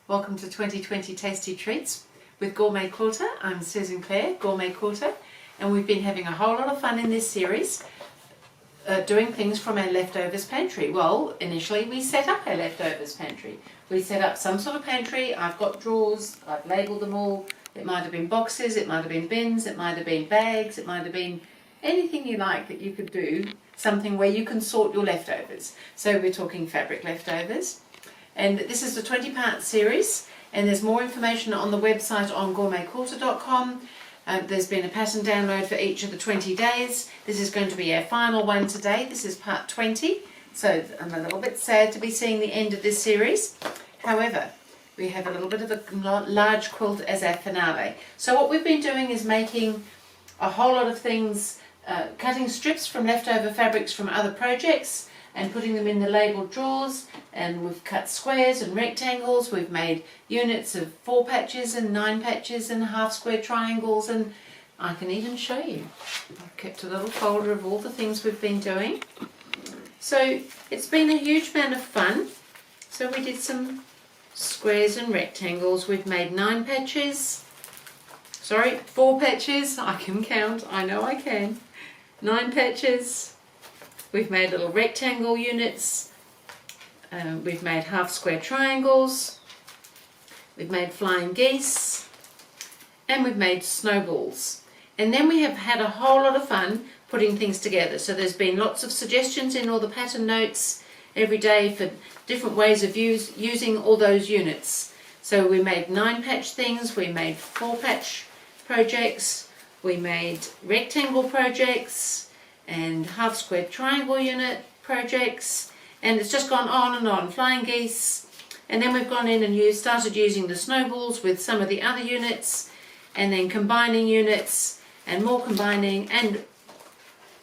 Welcome to 2020 Tasty Treats with GourmetQuilter. I'm Susan Clare, GourmetQuilter, and we've been having a whole lot of fun in this series doing things from our leftovers pantry. Well, initially we set up our leftovers pantry. We set up some sort of pantry. I've got drawers, I've labelled them all. It might have been boxes, it might have been bins, it might have been bags, it might have been anything you like that you could do, something where you can sort your leftovers. So we're talking fabric leftovers. And this is the 20-part series, and there's more information on the website on GourmetQuilter.com. There's been a pattern download for each of the 20 days. This is going to be our final one today. This is part 20, so I'm a little bit sad to be seeing the end of this series. However, we have a little bit of a large quilt as our finale. So what we've been doing is making a whole lot of things, cutting strips from leftover fabrics from other projects and putting them in the labelled drawers, and we've cut squares and rectangles. We've made units of 4 patches and 9 patches and half square triangles, and I can even show you. I've kept a little folder of all the things we've been doing. So it's been a huge amount of fun. So we did some squares and rectangles. We've made 4 patches. I can count, I know I can. 9 patches. We've made little rectangle units, we've made half square triangles, we've made flying geese, and we've made snowballs. And then we have had a whole lot of fun putting things together. So there's been lots of suggestions in all the pattern notes every day for different ways of using all those units. So we made 9 patch things, we made 4 patch projects, we made rectangle projects, and half square triangle unit projects, and it's just gone on and on. Flying geese, and then we've gone in and started using the snowballs with some of the other units, and then combining units and more combining, and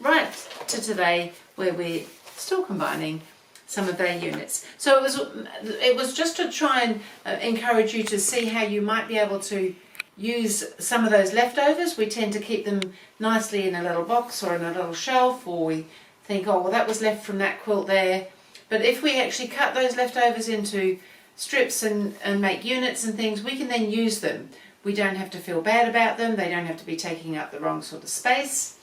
right to today where we're still combining some of our units. So it was just to try and encourage you to see how you might be able to use some of those leftovers. We tend to keep them nicely in a little box or in a little shelf, or we think, oh well, that was left from that quilt there. But if we actually cut those leftovers into strips and make units and things, we can then use them. We don't have to feel bad about them, they don't have to be taking up the wrong sort of space,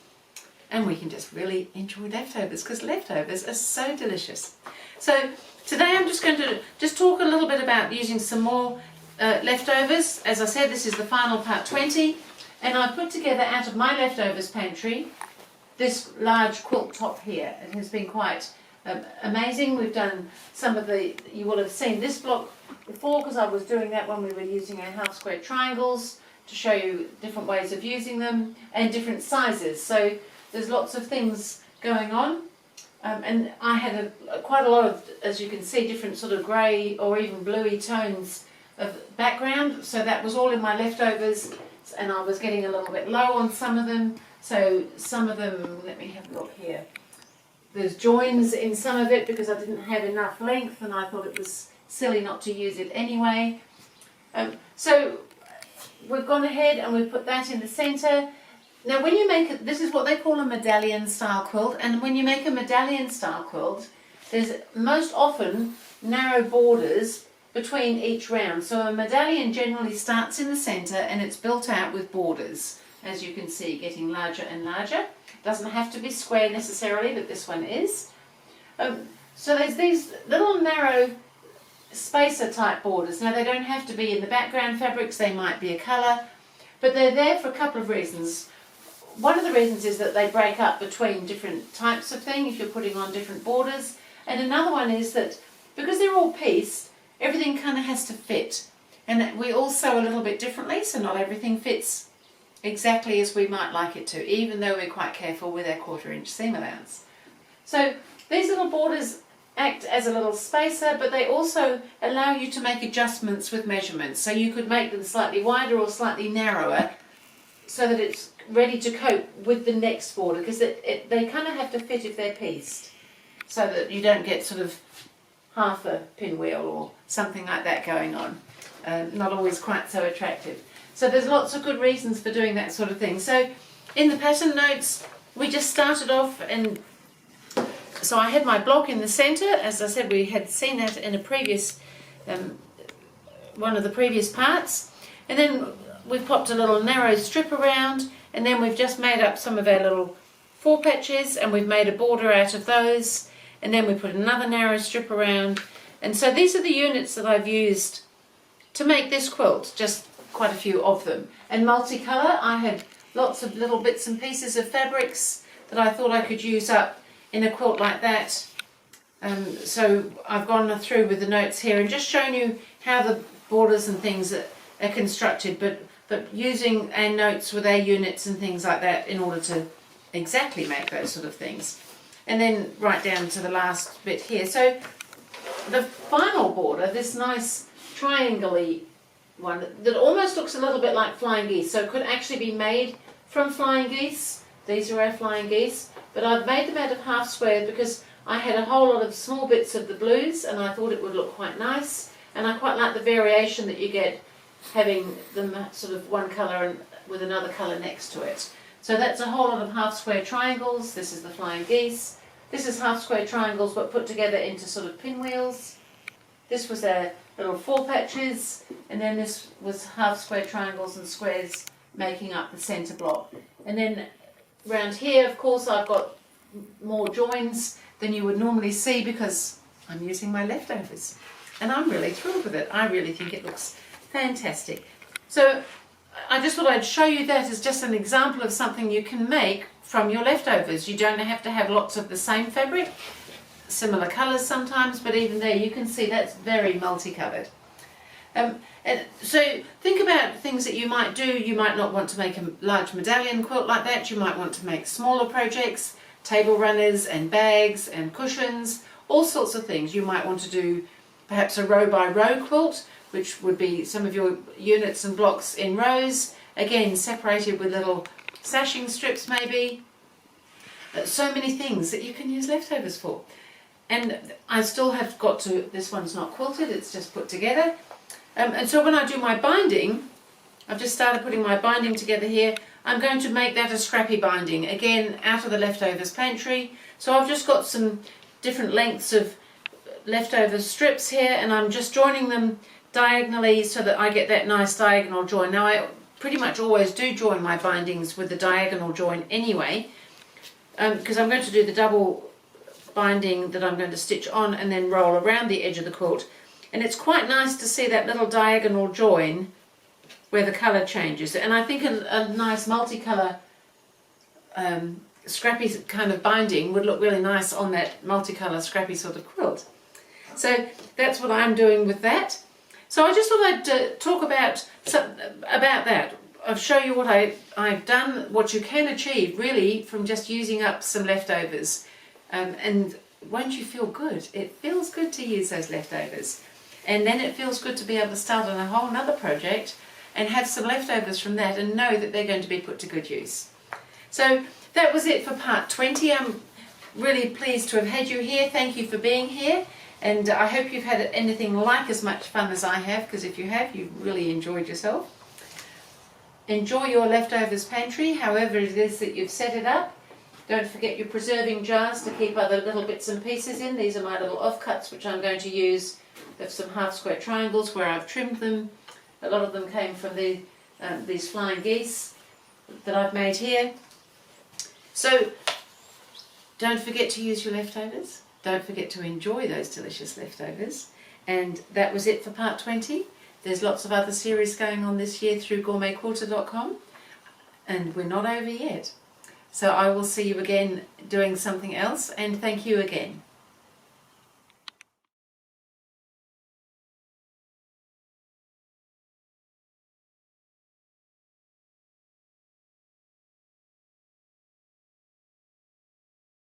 and we can just really enjoy leftovers, because leftovers are so delicious. So today I'm just going to talk a little bit about using some more leftovers. As I said, this is the final part 20, and I put together out of my leftovers pantry this large quilt top here. It has been quite amazing. We've done some of you will have seen this block before, because I was doing that when we were using our half square triangles to show you different ways of using them and different sizes. So there's lots of things going on, and I had quite a lot of, as you can see, different sort of grey or even bluey tones of background. So that was all in my leftovers, and I was getting a little bit low on some of them. So some of them, let me have a look here. There's joins in some of it because I didn't have enough length, and I thought it was silly not to use it anyway. So we've gone ahead and we've put that in the centre. Now when you make this is what they call a medallion style quilt, and when you make a medallion style quilt, there's most often narrow borders between each round. So a medallion generally starts in the centre and it's built out with borders, as you can see, getting larger and larger. Doesn't have to be square necessarily, but this one is. So there's these little narrow spacer type borders. Now they don't have to be in the background fabrics, they might be a colour, but they're there for a couple of reasons. One of the reasons is that they break up between different types of thing if you're putting on different borders, and another one is that because they're all pieced, everything kind of has to fit, and we all sew a little bit differently, so not everything fits exactly as we might like it to, even though we're quite careful with our 1/4 inch seam allowance. So these little borders act as a little spacer, but they also allow you to make adjustments with measurements. So you could make them slightly wider or slightly narrower so that it's ready to cope with the next border, because they kind of have to fit if they're pieced, so that you don't get sort of half a pinwheel or something like that going on. Not always quite so attractive. So there's lots of good reasons for doing that sort of thing. So in the pattern notes we just started off, and so I had my block in the centre. As I said, we had seen that in a previous one of the previous parts, and then we've popped a little narrow strip around, and then we've just made up some of our little 4 patches, and we've made a border out of those, and then we put another narrow strip around. And so these are the units that I've used to make this quilt, just quite a few of them. And multicolour, I had lots of little bits and pieces of fabrics that I thought I could use up in a quilt like that. So I've gone through with the notes here and just shown you how the borders and things are constructed, but using our notes with our units and things like that in order to exactly make those sort of things. And then right down to the last bit here. So the final border, this nice triangle-y one that almost looks a little bit like flying geese, so it could actually be made from flying geese. These are our flying geese, but I've made them out of half square because I had a whole lot of small bits of the blues and I thought it would look quite nice, and I quite like the variation that you get having them sort of one colour and with another colour next to it. So that's a whole lot of half square triangles. This is the flying geese. This is half square triangles but put together into sort of pinwheels. This was our little 4 patches, and then this was half square triangles and squares making up the centre block. And then around here, of course, I've got more joins than you would normally see because I'm using my leftovers, and I'm really thrilled with it. I really think it looks fantastic. So I just thought I'd show you that as just an example of something you can make from your leftovers. You don't have to have lots of the same fabric, similar colours sometimes, but even there you can see that's very multicoloured. And so think about things that you might do. You might not want to make a large medallion quilt like that. You might want to make smaller projects, table runners and bags and cushions, all sorts of things. You might want to do perhaps a row by row quilt, which would be some of your units and blocks in rows, again separated with little sashing strips maybe. So many things that you can use leftovers for. And I still have got to, this one's not quilted, it's just put together. And so when I do my binding, I've just started putting my binding together here. I'm going to make that a scrappy binding, again out of the Leftovers Pantry. So I've just got some different lengths of leftover strips here, and I'm just joining them diagonally so that I get that nice diagonal join. Now I pretty much always do join my bindings with the diagonal join anyway, because I'm going to do the double binding that I'm going to stitch on and then roll around the edge of the quilt. And it's quite nice to see that little diagonal join where the colour changes. And I think a nice multicolour scrappy kind of binding would look really nice on that multicolour scrappy sort of quilt. So that's what I'm doing with that. So I just thought I'd talk about that. I'll show you what I've done, what you can achieve really from just using up some leftovers. And won't you feel good? It feels good to use those leftovers. And then it feels good to be able to start on a whole nother project and have some leftovers from that and know that they're going to be put to good use. So that was it for part 20. I'm really pleased to have had you here. Thank you for being here. And I hope you've had anything like as much fun as I have, because if you have, you've really enjoyed yourself. Enjoy your Leftovers Pantry, however it is that you've set it up. Don't forget your preserving jars to keep other little bits and pieces in. These are my little offcuts which I'm going to use. There's some half square triangles where I've trimmed them. A lot of them came from these flying geese that I've made here. So don't forget to use your leftovers. Don't forget to enjoy those delicious leftovers. And that was it for part 20. There's lots of other series going on this year through GourmetQuilter.com, and we're not over yet. So I will see you again doing something else, and thank you again.